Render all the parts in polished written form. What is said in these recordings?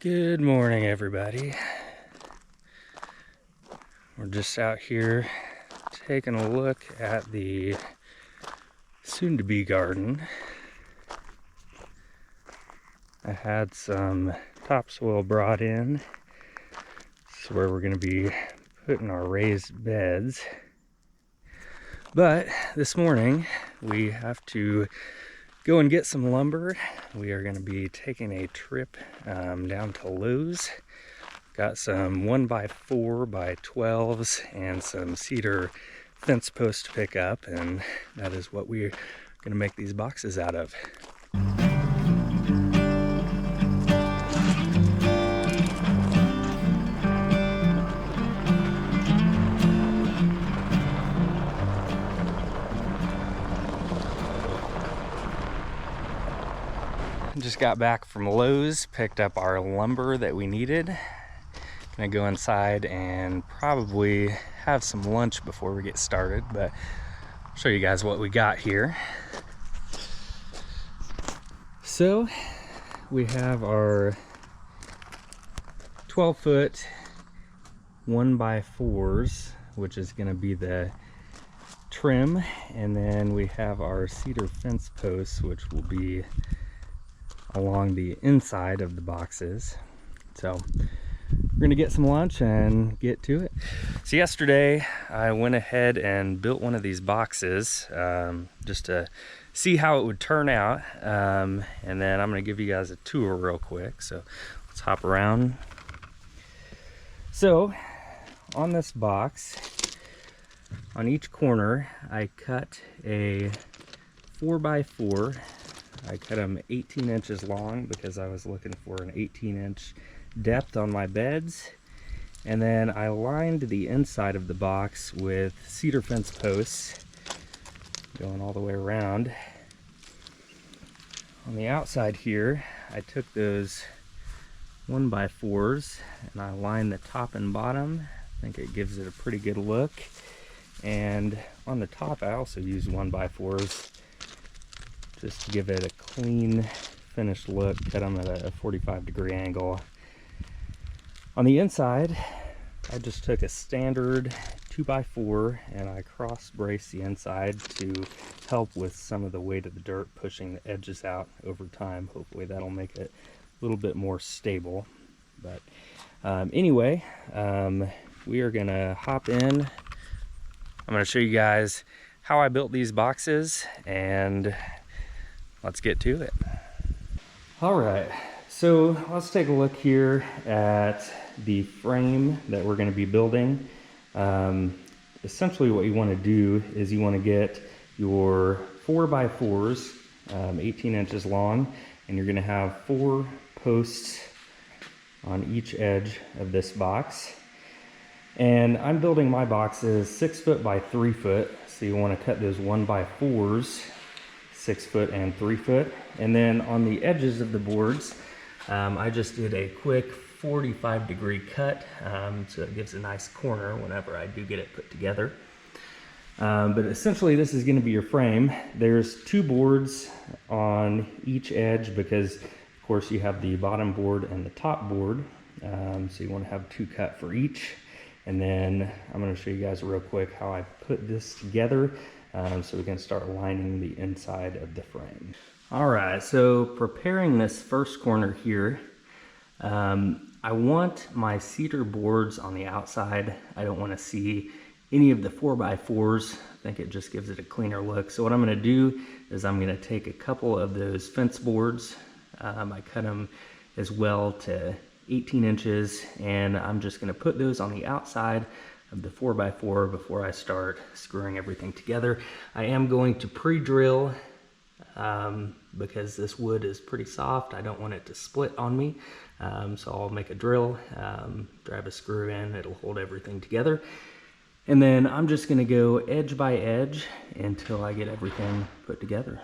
Good morning, everybody. We're just out here taking a look at the soon-to-be garden. I had some topsoil brought in. This is where we're going to be putting our raised beds. But this morning we have to go and get some lumber. We are going to be taking a trip down to Lowe's. Got some 1x4 by 12s and some cedar fence posts to pick up, and that is what we're going to make these boxes out of. Just got back from Lowe's, picked up our lumber that we needed. Gonna go inside and probably have some lunch before we get started, but I'll show you guys what we got here. So we have our 12-foot 1x4s, which is gonna be the trim, and then we have our cedar fence posts, which will be along the inside of the boxes. So we're gonna get some lunch and get to it. So yesterday I went ahead and built one of these boxes just to see how it would turn out, and then I'm gonna give you guys a tour real quick. So let's hop around. So on this box, on each corner I cut a 4x4. I cut them 18 inches long because I was looking for an 18-inch depth on my beds. And then I lined the inside of the box with cedar fence posts going all the way around. On the outside here, I took those 1x4s and I lined the top and bottom. I think it gives it a pretty good look. And on the top, I also used 1x4s just to give it a clean finished look. Cut them at a 45-degree angle. On the inside, I just took a standard 2x4 and I cross braced the inside to help with some of the weight of the dirt pushing the edges out over time. Hopefully that'll make it a little bit more stable. But anyway, we are gonna hop in. I'm gonna show you guys how I built these boxes, and let's get to it. All right, so let's take a look here at the frame that we're going to be building. Essentially what you want to do is you want to get your 4x4s, 18 inches long, and you're going to have 4 posts on each edge of this box. And I'm building my boxes 6 foot by 3 foot, so you want to cut those 1x4s 6 foot and 3 foot. And then on the edges of the boards, I just did a quick 45-degree cut, so it gives a nice corner whenever I do get it put together. But essentially this is going to be your frame. There's 2 boards on each edge because of course you have the bottom board and the top board, so you want to have 2 cut for each. And then I'm going to show you guys real quick how I put this together, so we can start lining the inside of the frame. All right, so preparing this first corner here, I want my cedar boards on the outside. I don't want to see any of the 4x4s. I think it just gives it a cleaner look. So what I'm going to do is I'm going to take a couple of those fence boards. I cut them as well to 18 inches, and I'm just going to put those on the outside of the 4x4 before I start screwing everything together. I am going to pre-drill because this wood is pretty soft. I don't want it to split on me, so I'll make a drill, drive a screw in, it'll hold everything together, and then I'm just going to go edge by edge until I get everything put together.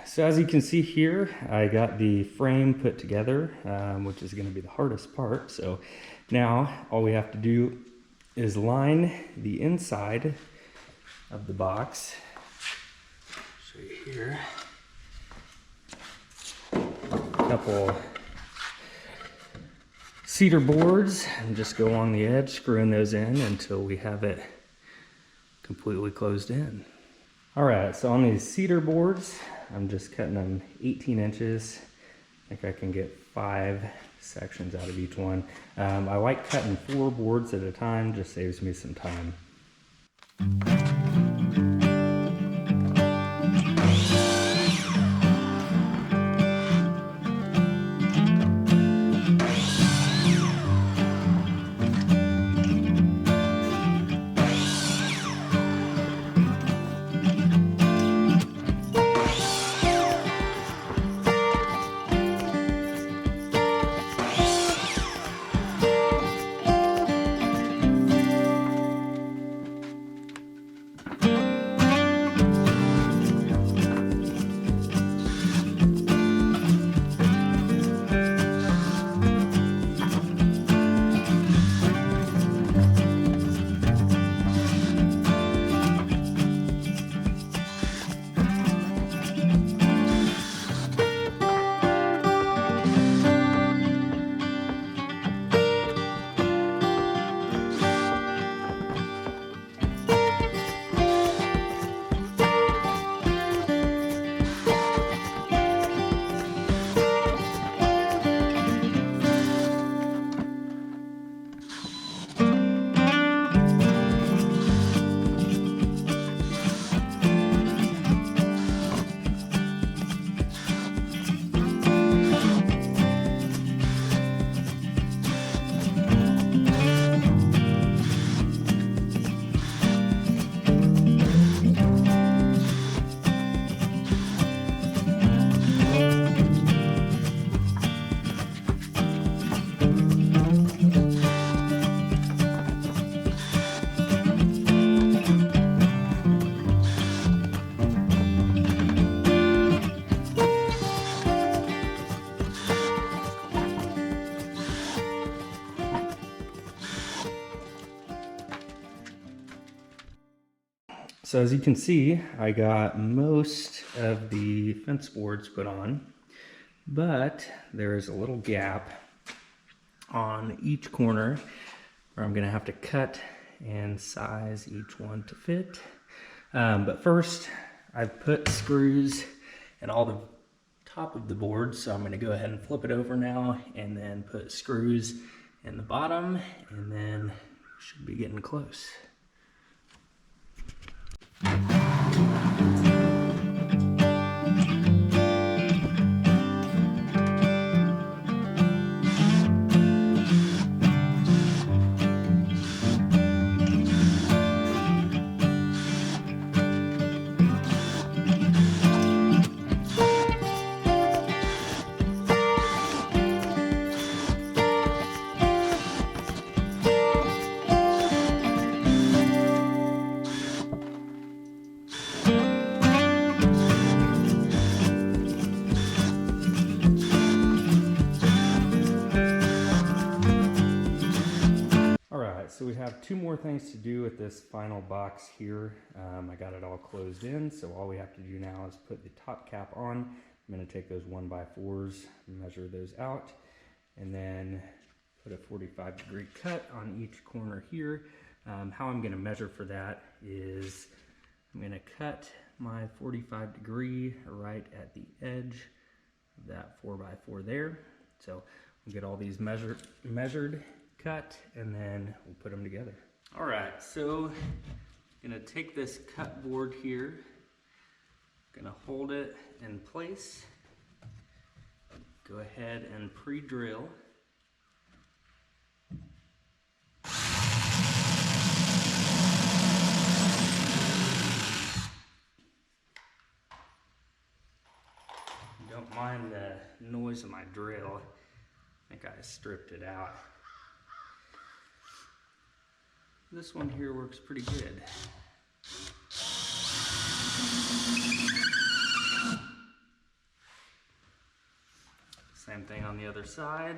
So as you can see here, I got the frame put together, which is going to be the hardest part. So now all we have to do is line the inside of the box. Show you here. A couple cedar boards and just go along the edge, screwing those in until we have it completely closed in. All right, so on these cedar boards, I'm just cutting them 18 inches. I think I can get 5 sections out of each one. I like cutting 4 boards at a time, just saves me some time. So as you can see, I got most of the fence boards put on, but there is a little gap on each corner where I'm gonna have to cut and size each one to fit. But first, I've put screws in all the top of the board, so I'm gonna go ahead and flip it over now and then put screws in the bottom, and then we should be getting close. So we have 2 more things to do with this final box here. I got it all closed in, so all we have to do now is put the top cap on. I'm going to take those 1x4s, measure those out, and then put a 45-degree cut on each corner here. How I'm going to measure for that is I'm going to cut my 45-degree right at the edge of that 4x4 there. So we'll get all these measured, cut, and then we'll put them together. All right, so I'm gonna take this cut board here, gonna hold it in place, go ahead and pre-drill. Don't mind the noise of my drill. I think I stripped it out. This one here works pretty good. Same thing on the other side.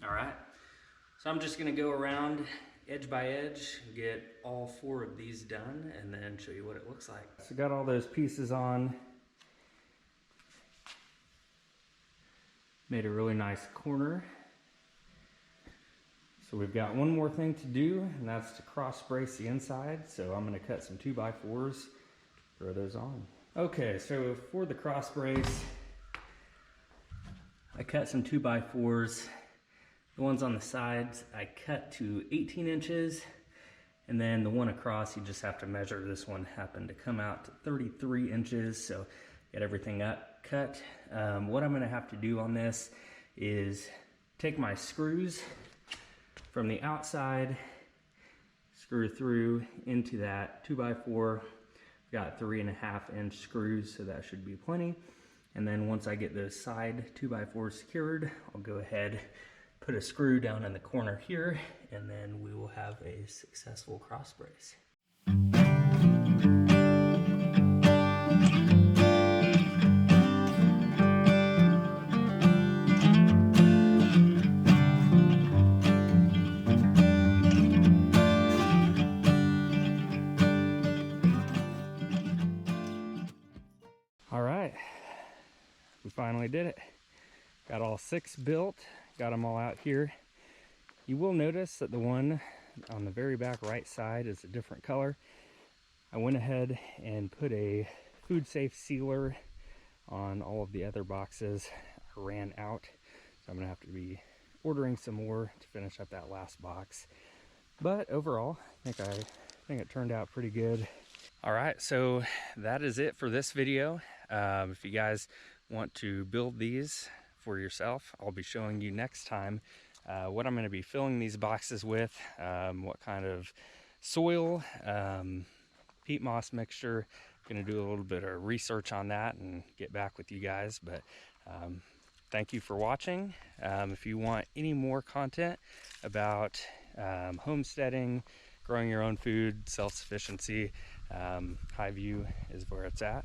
All right, so I'm just gonna go around edge by edge, get all 4 of these done, and then show you what it looks like. So got all those pieces on. Made a really nice corner. So we've got one more thing to do, and that's to cross brace the inside. So I'm gonna cut some 2x4s, throw those on. Okay, so for the cross brace, I cut some 2x4s. The ones on the sides, I cut to 18 inches, and then the one across, you just have to measure. This one happened to come out to 33 inches, so get everything cut. What I'm gonna have to do on this is take my screws from the outside, screw through into that 2x4. Got 3.5 inch screws, so that should be plenty. And then once I get those side 2x4s secured, I'll go ahead, put a screw down in the corner here, and then we will have a successful cross brace. All right, we finally did it. Got all 6 built, got them all out here. You will notice that the one on the very back right side is a different color. I went ahead and put a food safe sealer on all of the other boxes. I ran out, so I'm gonna have to be ordering some more to finish up that last box. But overall, I think it turned out pretty good. All right, so that is it for this video. If you guys want to build these for yourself, I'll be showing you next time what I'm going to be filling these boxes with, what kind of soil, peat moss mixture. I'm going to do a little bit of research on that and get back with you guys. But thank you for watching. If you want any more content about homesteading, growing your own food, self-sufficiency, Highview is where it's at.